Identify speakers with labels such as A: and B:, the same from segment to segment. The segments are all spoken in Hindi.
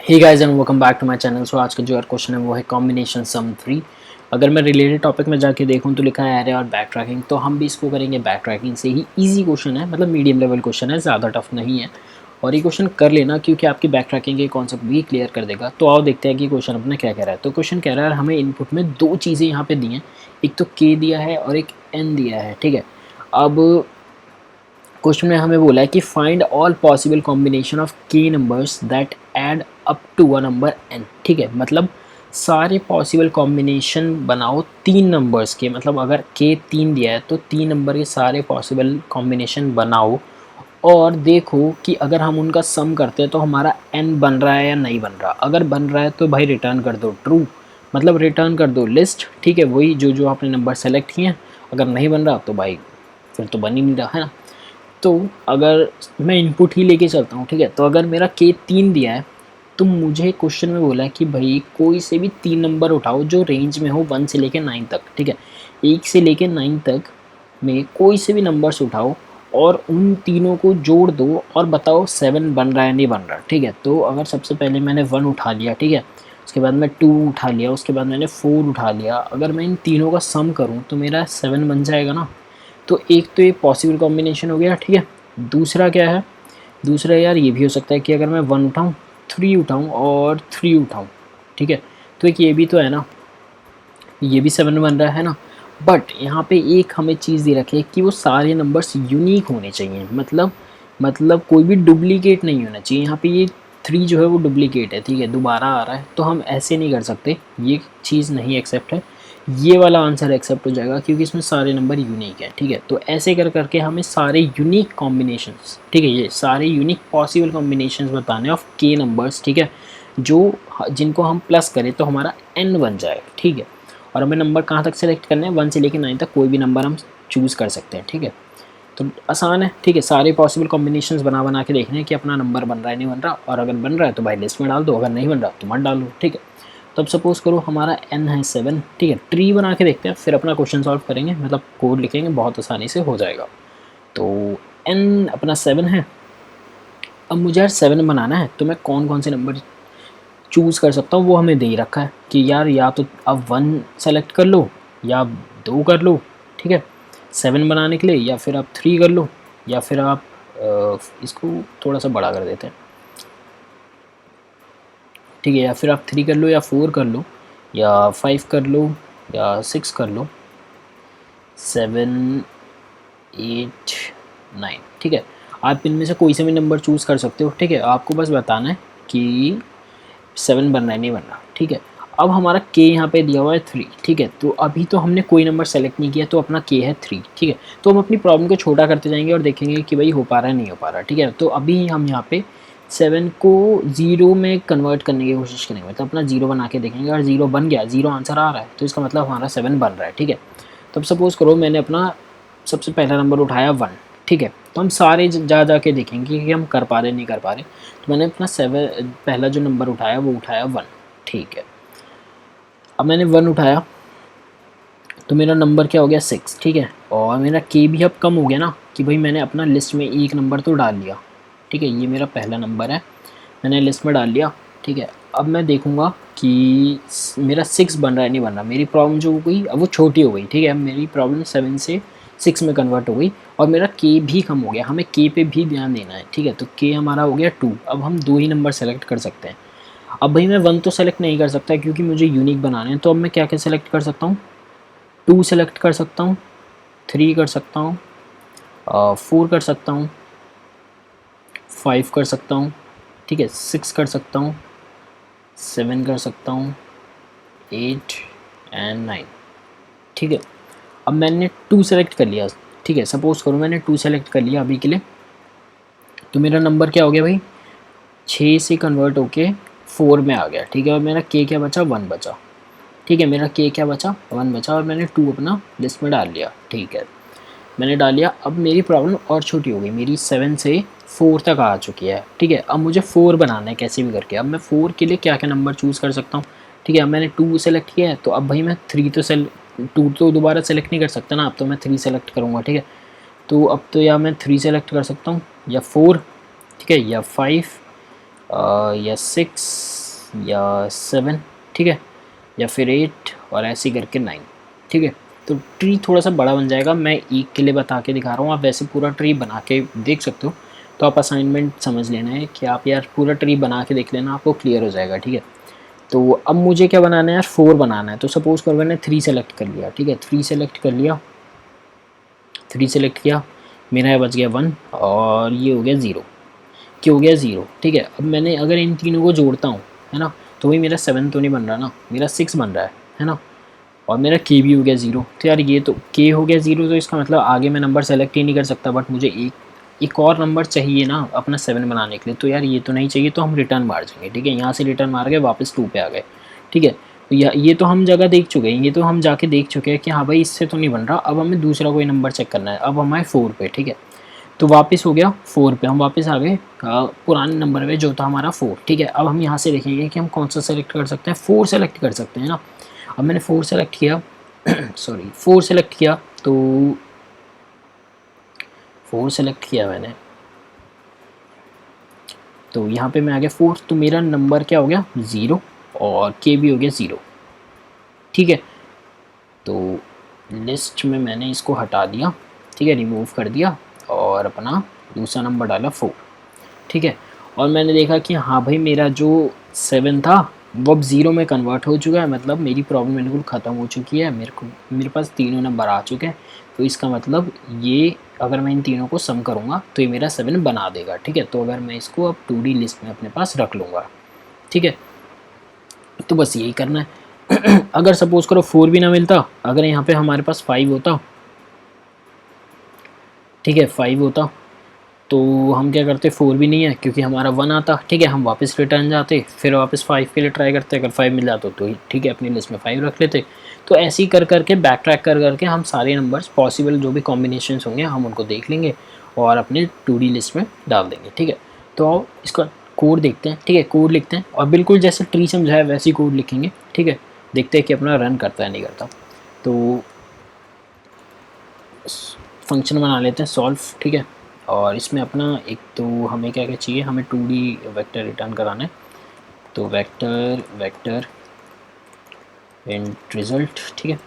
A: Hey guys and welcome back to my channel. So आज का जो क्वेश्चन है वो है कॉम्बिनेशन सम 3। अगर मैं रिलेटेड टॉपिक में जाके देखूं तो लिखा है एरे और बैक ट्रैकिंग, तो हम भी इसको करेंगे बैक ट्रैकिंग से ही। इजी क्वेश्चन है, मतलब मीडियम लेवल क्वेश्चन है, ज़्यादा टफ नहीं है। और ये क्वेश्चन कर लेना क्योंकि आपकी बैक ट्रैकिंग के कॉन्सेप्ट भी क्लियर कर देगा। तो आओ देखते हैं कि क्वेश्चन अपना क्या कह रहा है। तो क्वेश्चन कह रहा है हमें इनपुट में दो चीज़ें यहाँ पे दी हैं, एक तो के दिया है और एक एन दिया है। ठीक है, अब क्वेश्चन में हमें बोला है कि find all possible combination of k numbers that add up to a number n. ठीक है, मतलब सारे पॉसिबल कॉम्बिनेशन बनाओ तीन नंबर्स के, मतलब अगर के तीन दिया है तो तीन नंबर के सारे पॉसिबल कॉम्बिनेशन बनाओ और देखो कि अगर हम उनका सम करते हैं तो हमारा एन बन रहा है या नहीं बन रहा। अगर बन रहा है तो भाई रिटर्न कर दो ट्रू, मतलब रिटर्न कर दो लिस्ट। ठीक है, वही जो जो आपने नंबर सेलेक्ट किए हैं। अगर नहीं बन रहा तो भाई फिर तो बन ही नहीं रहा है ना। तो अगर मैं इनपुट ही लेके चलता हूँ, ठीक है, तो अगर मेरा के तीन दिया है तो मुझे क्वेश्चन में बोला है कि भाई कोई से भी तीन नंबर उठाओ जो रेंज में हो 1 से लेके 9 तक। ठीक है, 1 से लेके 9 तक में कोई से भी नंबर्स उठाओ और उन तीनों को जोड़ दो और बताओ 7 बन रहा है नहीं बन रहा। ठीक है, तो अगर सबसे पहले मैंने 1 उठा लिया, ठीक है, उसके बाद मैं 2 उठा लिया, उसके बाद मैंने 4 उठा लिया, अगर मैं इन तीनों का सम करूँ तो मेरा 7 बन जाएगा ना। तो एक तो ये पॉसिबल कॉम्बिनेशन हो गया। ठीक है, दूसरा क्या है, दूसरा यार ये भी हो सकता है कि अगर मैं 1 उठाऊँ, 3 उठाऊँ और 3 उठाऊँ। ठीक है, तो एक ये भी तो है ना, ये भी 7 बन रहा है ना। बट यहाँ पे एक हमें चीज़ दे रखी है कि वो सारे नंबर्स यूनिक होने चाहिए, मतलब कोई भी डुप्लीकेट नहीं होना चाहिए। यहाँ पे ये 3 जो है वो डुप्लीकेट है, ठीक है, दोबारा आ रहा है, तो हम ऐसे नहीं कर सकते, ये चीज़ नहीं एक्सेप्ट है। ये वाला आंसर एक्सेप्ट हो जाएगा क्योंकि इसमें सारे नंबर यूनिक है। ठीक है, तो ऐसे कर करके हमें सारे यूनिक कॉम्बिनेशंस, ठीक है, ये सारे यूनिक पॉसिबल कॉम्बिनेशंस बताने ऑफ के नंबर्स। ठीक है, जो जिनको हम प्लस करें तो हमारा एन बन जाए। ठीक है, और हमें नंबर कहाँ तक सेलेक्ट करना है, 1 से लेकर 9 तक कोई भी नंबर हम चूज़ कर सकते हैं। ठीक है, तो आसान है। ठीक है, सारे पॉसिबल कॉम्बिनेशंस बना बना के देखने हैं कि अपना नंबर बन रहा है नहीं बन रहा, और अगर बन रहा है तो भाई लिस्ट में डाल दो, अगर नहीं बन रहा तो मत डालो। ठीक है, तो अब सपोज करो हमारा एन है 7। ठीक है, ट्री बना के देखते हैं, फिर अपना क्वेश्चन सॉल्व करेंगे, मतलब कोड लिखेंगे, बहुत आसानी से हो जाएगा। तो एन अपना 7 है। अब मुझे यार 7 बनाना है तो मैं कौन कौन से नंबर चूज़ कर सकता हूँ, वो हमें दे ही रखा है कि यार या तो आप 1 सेलेक्ट कर लो या 2 कर लो। ठीक है, 7 बनाने के लिए, या फिर आप 3 कर लो, या फिर आप इसको थोड़ा सा बड़ा कर देते हैं। ठीक है, या फिर आप 3 कर लो या 4 कर लो या 5 कर लो या 6 कर लो, 7 8 9। ठीक है, आप इनमें से कोई से भी नंबर चूज़ कर सकते हो। ठीक है, आपको बस बताना है कि 7 बन रहा है नहीं बन रहा। ठीक है, अब हमारा के यहाँ पे दिया हुआ है 3। ठीक है, तो अभी तो हमने कोई नंबर सेलेक्ट नहीं किया, तो अपना के है 3। ठीक है, तो हम अपनी प्रॉब्लम को छोटा करते जाएंगे और देखेंगे कि भाई हो पा रहा है नहीं हो पा रहा। ठीक है, तो अभी हम यहाँ पे 7 को 0 में कन्वर्ट करने की कोशिश करेंगे, मतलब अपना 0 बना के देखेंगे। अगर 0 बन गया, 0 आंसर आ रहा है, तो इसका मतलब हमारा 7 बन रहा है। ठीक है, तो अब सपोज़ करो मैंने अपना सबसे पहला नंबर उठाया 1। ठीक है, तो हम सारे जा जा के देखेंगे कि हम कर पा रहे नहीं कर पा रहे। तो मैंने अपना 7 पहला जो नंबर उठाया वो उठाया 1। ठीक है, अब मैंने 1 उठाया तो मेरा नंबर क्या हो गया 6। ठीक है, और मेरा के भी अब कम हो गया ना, कि भाई मैंने अपना लिस्ट में एक नंबर तो डाल लिया। ठीक है, ये मेरा पहला नंबर है, मैंने लिस्ट में डाल लिया। ठीक है, अब मैं देखूंगा कि मेरा 6 बन रहा है नहीं बन रहा। मेरी प्रॉब्लम जो हो गई अब वो छोटी हो गई। ठीक है, अब मेरी प्रॉब्लम 7 से 6 में कन्वर्ट हो गई और मेरा के भी कम हो गया। हमें के पे भी ध्यान देना है। ठीक है, तो के हमारा हो गया 2। अब हम 2 ही नंबर सेलेक्ट कर सकते हैं। अब भाई मैं 1 तो सेलेक्ट नहीं कर सकता क्योंकि मुझे यूनिक बनाने हैं, तो अब मैं क्या क्या सेलेक्ट कर सकता हूँ, 2 सेलेक्ट कर सकता हूँ, 3 कर सकता हूँ, 4 कर सकता हूँ, 5 कर सकता हूँ, ठीक है, 6 कर सकता हूँ, 7 कर सकता हूँ, 8 एंड 9। ठीक है, अब मैंने 2 सेलेक्ट कर लिया। ठीक है, सपोज़ करो मैंने 2 सेलेक्ट कर लिया अभी के लिए, तो मेरा नंबर क्या हो गया भाई, 6 से कन्वर्ट होके 4 में आ गया। ठीक है, और मेरा के क्या बचा, 1 बचा। ठीक है, मेरा के क्या बचा, 1 बचा, और मैंने 2 अपना लिस्ट में डाल लिया। ठीक है, मैंने डाल लिया। अब मेरी प्रॉब्लम और छोटी हो गई, मेरी 7 से 4 तक आ चुकी है। ठीक है, अब मुझे 4 बनाना है कैसे भी करके। अब मैं 4 के लिए क्या क्या नंबर चूज़ कर सकता हूँ। ठीक है, अब मैंने 2 सेलेक्ट किया है, तो अब भाई मैं 3 तो 2 तो दोबारा सेलेक्ट नहीं कर सकता ना, अब तो मैं 3 सेलेक्ट करूँगा। ठीक है, तो अब तो या मैं 3 सेलेक्ट कर सकता हूँ या 4, ठीक है, या 5 या 6 या 7, ठीक है, या फिर 8 और ऐसे ही करके 9, ठीक है। तो ट्री थोड़ा सा बड़ा बन जाएगा, मैं एक के लिए बता के दिखा रहा हूँ, आप वैसे पूरा ट्री बना के देख सकते हो। तो आप असाइनमेंट समझ लेना है कि आप यार पूरा ट्री बना के देख लेना, आपको क्लियर हो जाएगा, ठीक है। तो अब मुझे क्या बनाना है यार, 4 बनाना है। तो सपोज़ करो मैंने 3 सेलेक्ट कर लिया, ठीक है, 3 सेलेक्ट कर लिया, 3 सेलेक्ट किया, मेरा बच गया 1 और ये हो गया 0, क्या हो गया 0, ठीक है। अब मैंने अगर इन तीनों को जोड़ता हूँ, है ना, तो वही मेरा 7 तो नहीं बन रहा ना, मेरा 6 बन रहा है ना। और मेरा के भी हो गया 0। तो यार ये तो के हो गया 0, तो इसका मतलब आगे मैं नंबर सेलेक्ट ही नहीं कर सकता, बट मुझे एक और नंबर चाहिए ना अपना 7 बनाने के लिए। तो यार ये तो नहीं चाहिए, तो हम रिटर्न मार जाएंगे, ठीक है। यहाँ से रिटर्न मार के वापस 2 पे आ गए, ठीक है। तो ये तो हम जगह देख चुके हैं, ये तो हम जाके देख चुके हैं कि हाँ भाई इससे तो नहीं बन रहा। अब हमें दूसरा कोई नंबर चेक करना है, अब हमारे 4 पे, ठीक है। तो वापस हो गया 4 पे, हम वापस आ गए पुराने नंबर पे जो था हमारा 4, ठीक है। अब हम यहाँ से देखेंगे कि हम कौन सा सेलेक्ट कर सकते हैं, 4 सेलेक्ट कर सकते हैं ना। अब मैंने 4 सेलेक्ट किया सॉरी 4 सेलेक्ट किया, तो 4 सेलेक्ट किया मैंने, तो यहाँ पे मैं आ गया 4, तो मेरा नंबर क्या हो गया 0 और के भी हो गया 0, ठीक है। तो लिस्ट में मैंने इसको हटा दिया, ठीक है, रिमूव कर दिया और अपना दूसरा नंबर डाला 4, ठीक है। और मैंने देखा कि हाँ भाई मेरा जो 7 था वो अब 0 में कन्वर्ट हो चुका है, मतलब मेरी प्रॉब्लम बिल्कुल ख़त्म हो चुकी है, मेरे पास तीनों नंबर आ चुके हैं। तो इसका मतलब ये अगर मैं इन तीनों को सम करूँगा तो ये मेरा 7 बना देगा, ठीक है। तो अगर मैं इसको अब 2D लिस्ट में अपने पास रख लूँगा, ठीक है। तो बस यही करना है अगर सपोज़ करो 4 भी ना मिलता, अगर यहाँ पे हमारे पास 5 होता, ठीक है, 5 होता, तो हम क्या करते, 4 भी नहीं है क्योंकि हमारा 1 आता, ठीक है, हम वापस रिटर्न जाते, फिर वापस 5 के लिए ट्राई करते, अगर 5 मिल जाता तो ठीक है, अपनी लिस्ट में 5 रख लेते। तो ऐसे ही कर करके बैक ट्रैक कर करके हम सारे नंबर्स पॉसिबल जो भी कॉम्बिनेशंस होंगे हम उनको देख लेंगे और अपने 2D लिस्ट में डाल देंगे, ठीक है। तो आओ इसका कोड देखते हैं, ठीक है, कोड लिखते हैं और बिल्कुल जैसे ट्री समझाया वैसे ही कोड लिखेंगे, ठीक है। देखते हैं कि अपना रन करता है नहीं करता। तो फंक्शन बना लेते हैं सॉल्व, ठीक है। और इसमें अपना एक तो हमें क्या क्या चाहिए, हमें 2D वेक्टर रिटर्न कराना है। तो वेक्टर इंट रिज़ल्ट, ठीक है,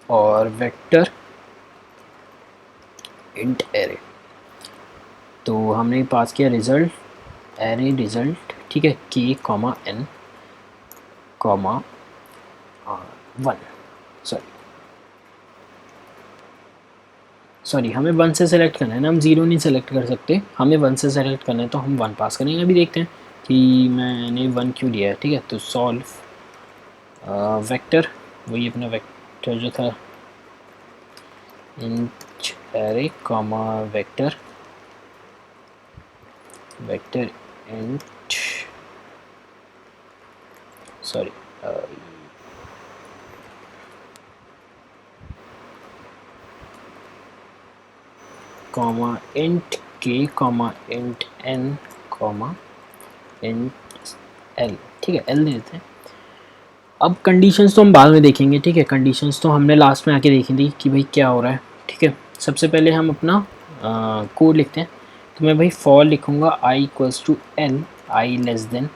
A: और वेक्टर इंट एरे। तो हमने पास किया रिज़ल्ट एरे रिज़ल्ट, ठीक है, के कॉमा एन कॉमा 1, सॉरी हमें 1 से सेलेक्ट करना है ना, हम 0 नहीं सेलेक्ट कर सकते, हमें 1 से सेलेक्ट करना है, तो हम 1 पास करेंगे। अभी देखते हैं कि मैंने 1 क्यों दिया है, ठीक है। तो सॉल्व वेक्टर, वही अपना वेक्टर जो था int array comma vector int sorry comma int k comma int n comma int l, ठीक है, एल दे देते हैं। अब कंडीशंस तो हम बाद में देखेंगे, ठीक है, कंडीशंस तो हमने लास्ट में आके देखी थी कि भाई क्या हो रहा है, ठीक है। सबसे पहले हम अपना कोड लिखते हैं। तो मैं भाई फॉर लिखूँगा i equals to l i less than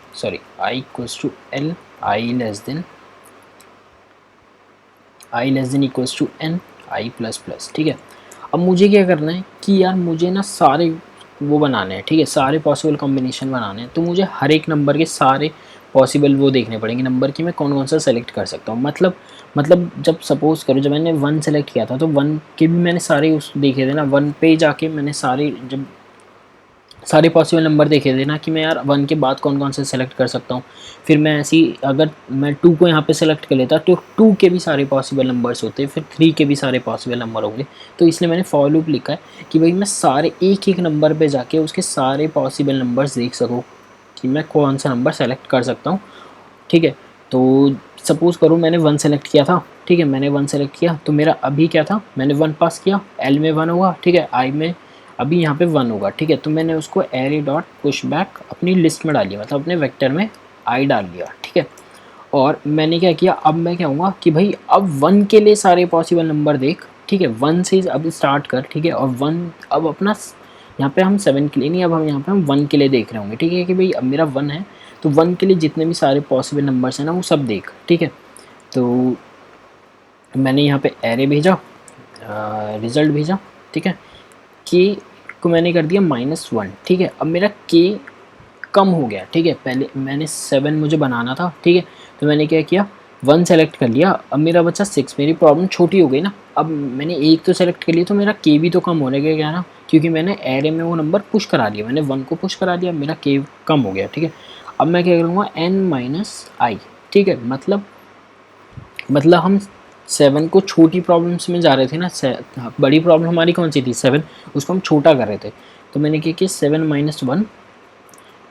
A: i equals to l i less than equals to n i plus plus, ठीक है। अब मुझे क्या करना है कि यार मुझे ना सारे वो बनाने हैं, ठीक है, सारे पॉसिबल कॉम्बिनेशन बनाने हैं। तो मुझे हर एक नंबर के सारे पॉसिबल वो देखने पड़ेंगे नंबर की, मैं कौन कौन सा सेलेक्ट कर सकता हूँ। मतलब जब सपोज़ करो जब मैंने 1 सेलेक्ट किया था तो 1 के भी मैंने सारे उस देखे थे ना, 1 पे जाके मैंने सारे पॉसिबल नंबर देखे थे ना कि मैं यार 1 के बाद कौन कौन से सेलेक्ट कर सकता हूँ। फिर मैं ऐसी अगर मैं 2 को यहाँ पे सेलेक्ट कर लेता तो 2 के भी सारे पॉसिबल नंबर्स होते, फिर 3 के भी सारे पॉसिबल नंबर होंगे। तो इसलिए मैंने फॉर लूप लिखा है कि भाई मैं सारे एक एक नंबर पे जाके उसके सारे पॉसिबल नंबर्स देख सकूँ कि मैं कौन सा नंबर सेलेक्ट कर सकता हूँ, ठीक है। तो सपोज़ करो मैंने 1 सेलेक्ट किया था, ठीक है, मैंने 1 सेलेक्ट किया तो मेरा अभी क्या था, मैंने 1 पास किया, एल में 1 होगा, ठीक है, आई में अभी यहाँ पे 1 होगा, ठीक है। तो मैंने उसको एरे डॉट पुश बैक अपनी लिस्ट में डाल दिया, मतलब अपने वेक्टर में आई डाल दिया, ठीक है। और मैंने क्या किया, अब मैं क्या कहूँगा कि भाई अब 1 के लिए सारे पॉसिबल नंबर देख, ठीक है, 1 से अब स्टार्ट कर, ठीक है, और 1 अब अपना यहाँ पे हम 7 के लिए नहीं, अब हम यहाँ पे हम 1 के लिए देख रहे होंगे, ठीक है, कि भाई अब मेरा 1 है तो 1 के लिए जितने भी सारे पॉसिबल नंबर्स हैं ना वो सब देख, ठीक है। तो मैंने यहाँ पे एरे भेजा, रिज़ल्ट भेजा, ठीक है, के को मैंने कर दिया -1, ठीक है। अब मेरा के कम हो गया, ठीक है, पहले मैंने 7 मुझे बनाना था, ठीक है, तो मैंने क्या किया 1 सेलेक्ट कर लिया, अब मेरा बचा 6, मेरी प्रॉब्लम छोटी हो गई ना, अब मैंने एक तो सेलेक्ट कर लिया तो मेरा के भी तो कम होने गया ना, क्योंकि मैंने एरे में वो नंबर पुश करा दिया, मैंने 1 को पुश करा दिया, मेरा के कम हो गया, ठीक है। अब मैं क्या करूँगा n-i, ठीक है, मतलब हम 7 को छोटी प्रॉब्लम्स में जा रहे थे ना, बड़ी प्रॉब्लम हमारी कौन सी थी 7, उसको हम छोटा कर रहे थे, तो मैंने क्या किया 7 - 1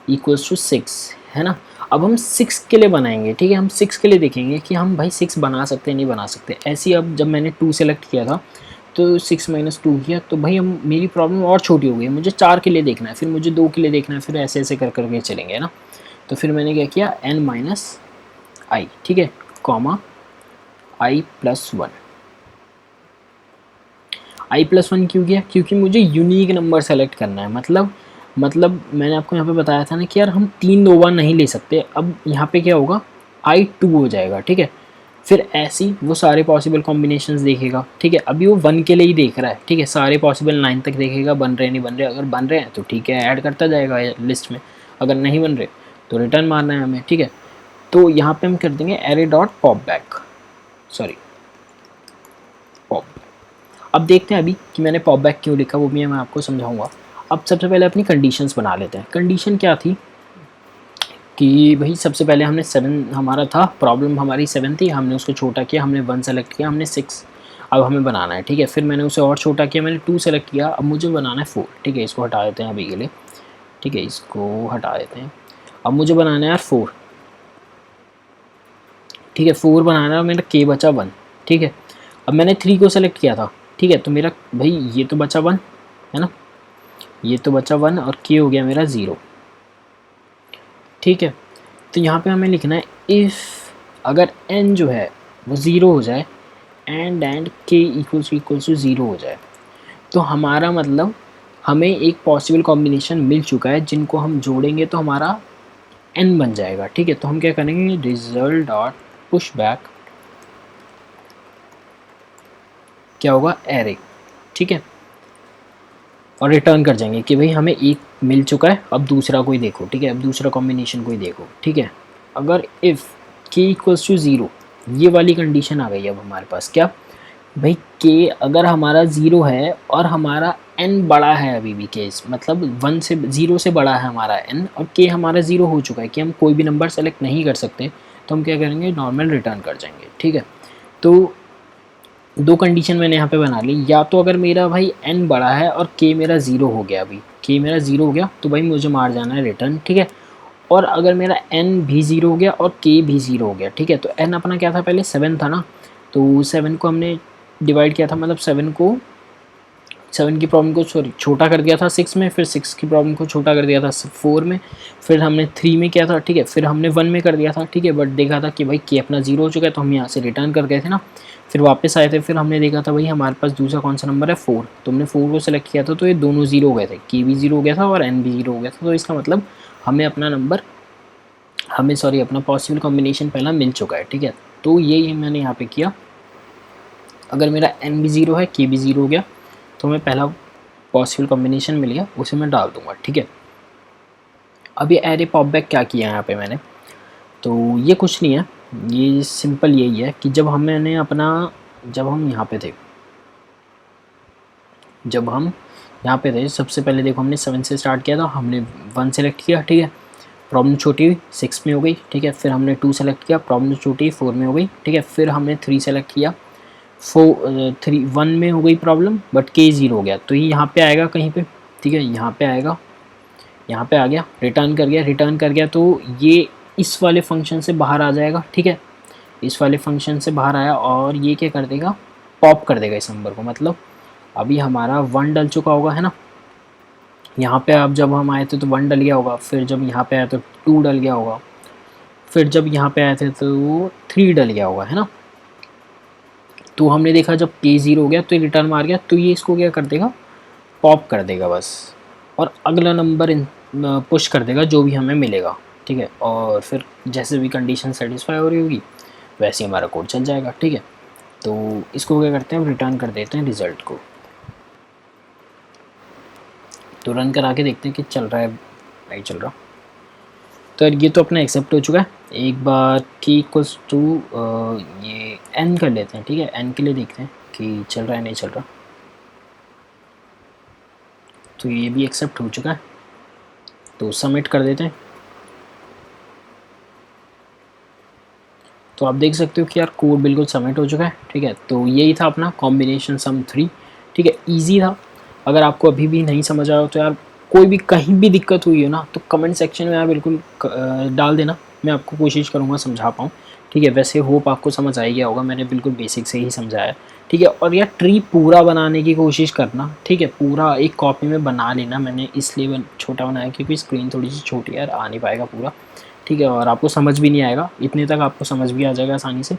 A: इक्वल्स टू 6, है ना। अब हम 6 के लिए बनाएंगे, ठीक है, हम 6 के लिए देखेंगे कि हम भाई 6 बना सकते हैं नहीं बना सकते। ऐसे ही अब जब मैंने 2 सेलेक्ट किया था तो 6 - 2 किया, तो भाई हम मेरी प्रॉब्लम और छोटी हो गई, मुझे 4 के लिए देखना है, फिर मुझे 2 के लिए देखना है, फिर ऐसे ऐसे कर करके चलेंगे, है ना। तो फिर मैंने क्या किया n-i, ठीक है, कॉमा i+1। i+1 क्यों किया, क्योंकि मुझे यूनिक नंबर सेलेक्ट करना है, मतलब मैंने आपको यहाँ पे बताया था ना कि यार हम 3 2 बार नहीं ले सकते, अब यहाँ पे क्या होगा i2 हो जाएगा, ठीक है। फिर ऐसी वो सारे पॉसिबल कॉम्बिनेशंस देखेगा, ठीक है, अभी वो 1 के लिए ही देख रहा है, ठीक है, सारे पॉसिबल 9 तक देखेगा, बन रहे नहीं बन रहे, अगर बन रहे हैं तो ठीक है ऐड करता जाएगा लिस्ट में, अगर नहीं बन रहे तो रिटर्न मारना है हमें, ठीक है। तो यहाँ पे हम कर देंगे array dot pop back, sorry pop. अब देखते हैं अभी कि मैंने पॉप बैक क्यों लिखा, वो भी मैं आपको समझाऊंगा। अब सबसे पहले अपनी कंडीशंस बना लेते हैं। कंडीशन क्या थी कि भाई सबसे पहले हमने 7 हमारा था, प्रॉब्लम हमारी 7 थी, हमने उसको छोटा किया, हमने 1 सेलेक्ट किया, हमने 6 अब हमें बनाना है, ठीक है। फिर मैंने उसे और छोटा किया, मैंने 2 सेलेक्ट किया, अब मुझे बनाना है 4, ठीक है, इसको हटा देते हैं अभी के लिए, ठीक है, इसको हटा देते हैं। अब मुझे बनाना है यार 4, ठीक है, 4 बनाना है, मेरा के बचा 1, ठीक है। अब मैंने 3 को सेलेक्ट किया था, ठीक है, तो मेरा भाई ये तो बचा 1, है ना, ये तो बचा 1 और के हो गया मेरा 0, ठीक है। तो यहाँ पे हमें लिखना है इफ़ अगर n जो है वो 0 हो जाए एंड k इक्वल्स टू 0 हो जाए, तो हमारा मतलब हमें एक पॉसिबल कॉम्बिनेशन मिल चुका है जिनको हम जोड़ेंगे तो हमारा n बन जाएगा, ठीक है। तो हम क्या करेंगे रिजल्ट डॉट पुश बैक, क्या होगा एरे, ठीक है, और रिटर्न कर जाएंगे कि भाई हमें एक मिल चुका है, अब दूसरा कोई देखो, ठीक है, अब दूसरा कॉम्बिनेशन कोई देखो, ठीक है। अगर इफ़ k इक्वल्स टू 0, ये वाली कंडीशन आ गई अब हमारे पास, क्या भाई k अगर हमारा 0 है और हमारा n बड़ा है अभी भी, केस मतलब 1 से 0 से बड़ा है हमारा n, और k हमारा 0 हो चुका है कि हम कोई भी नंबर सेलेक्ट नहीं कर सकते, तो हम क्या करेंगे नॉर्मल रिटर्न कर जाएंगे, ठीक है। तो दो कंडीशन मैंने यहाँ पे बना ली, या तो अगर मेरा भाई n बड़ा है और k मेरा 0 हो गया, अभी k मेरा 0 हो गया तो भाई मुझे मार जाना है रिटर्न, ठीक है। और अगर मेरा n भी 0 हो गया और k भी 0 हो गया, ठीक है, तो n अपना क्या था पहले 7 था ना, तो 7 को हमने डिवाइड किया था, मतलब 7 की प्रॉब्लम को सॉरी छोटा कर दिया था 6 में, फिर 6 की प्रॉब्लम को छोटा कर दिया था 4 में, फिर हमने 3 में किया था, ठीक है, फिर हमने 1 में कर दिया था, ठीक है, बट देखा था कि भाई के अपना 0 हो चुका है तो हम यहाँ से रिटर्न कर गए थे ना, फिर वापस आए थे, फिर हमने देखा था भाई हमारे पास दूसरा कौन सा नंबर है 4, तो हमने 4 को सेलेक्ट किया था, तो ये दोनों 0 हो गए थे, के भी 0 हो गया था और n भी 0 हो गया था, तो इसका मतलब हमें अपना नंबर अपना पॉसिबल कॉम्बिनेशन पहला मिल चुका है, ठीक है। तो ये मैंने यहाँ पे किया, अगर मेरा n भी 0 है के भी 0 हो गया तो मैं पहला पॉसिबल कॉम्बिनेशन मिल गया उसे मैं डाल दूंगा, ठीक है। अब ये एरे पॉप बैक क्या किया है यहाँ पे मैंने, तो ये कुछ नहीं है, ये सिंपल यही है कि जब हम यहाँ पे थे सबसे पहले देखो हमने 7 से स्टार्ट किया था, हमने 1 सेलेक्ट किया, ठीक है, प्रॉब्लम छोटी हुई 6 में हो गई, ठीक है, फिर हमने 2 सेलेक्ट किया, प्रॉब्लम छोटी 4 में हो गई, ठीक है, फिर हमने 3 सेलेक्ट किया, 1 में हो गई प्रॉब्लम बट के 0 हो गया, तो ये यहाँ पे आएगा कहीं पे, ठीक है, यहाँ पे आएगा, यहाँ पे आ गया, रिटर्न कर गया तो ये इस वाले फंक्शन से बाहर आ जाएगा, ठीक है, इस वाले फंक्शन से बाहर आया और ये क्या कर देगा पॉप कर देगा इस नंबर को, मतलब अभी हमारा 1 डल चुका होगा, है ना, यहाँ पे अब जब हम आए थे तो 1 डल गया होगा, फिर जब यहाँ पे आए तो 2 डल गया होगा, फिर जब यहाँ पे आए थे तो 3 डल गया होगा, है ना। तो हमने देखा जब k 0 हो गया तो ये रिटर्न मार गया, तो ये इसको क्या कर देगा पॉप कर देगा बस, और अगला नंबर पुश कर देगा जो भी हमें मिलेगा, ठीक है। और फिर जैसे भी कंडीशन सेटिस्फाई हो रही होगी वैसे ही हमारा कोड चल जाएगा, ठीक है। तो इसको क्या करते हैं, हम रिटर्न कर देते हैं रिज़ल्ट को। तो रन करा के देखते हैं कि चल रहा है नहीं चल रहा। तो ये तो अपना एक्सेप्ट हो चुका है। एक बार की इक्वल्स टू ये n कर लेते हैं, ठीक है। n के लिए देखते हैं कि चल रहा है नहीं चल रहा। तो ये भी एक्सेप्ट हो चुका है, तो सबमिट कर देते हैं। तो आप देख सकते हो कि यार कोड बिल्कुल सबमिट हो चुका है, ठीक है। तो यही था अपना कॉम्बिनेशन सम 3, ठीक है। ईजी था। अगर आपको अभी भी नहीं समझ आया तो यार कोई भी कहीं भी दिक्कत हुई हो ना तो कमेंट सेक्शन में यार बिल्कुल डाल देना, मैं आपको कोशिश करूँगा समझा पाऊँ, ठीक है। वैसे होप आपको समझ आ गया होगा, मैंने बिल्कुल बेसिक से ही समझाया, ठीक है। और यार ट्री पूरा बनाने की कोशिश करना, ठीक है। पूरा एक कॉपी में बना लेना, मैंने इसलिए छोटा बनाया क्योंकि स्क्रीन थोड़ी सी छोटी है यार, आ नहीं पाएगा पूरा, ठीक है। और आपको समझ भी नहीं आएगा, इतने तक आपको समझ भी आ जाएगा आसानी से।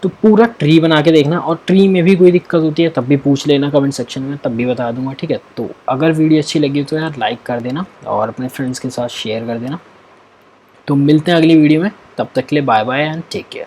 A: तो पूरा ट्री बना के देखना, और ट्री में भी कोई दिक्कत होती है तब भी पूछ लेना कमेंट सेक्शन में, तब भी बता दूंगा, ठीक है। तो अगर वीडियो अच्छी लगी तो यार लाइक कर देना और अपने फ्रेंड्स के साथ शेयर कर देना। तो मिलते हैं अगली वीडियो में, तब तक के लिए bye bye and take care.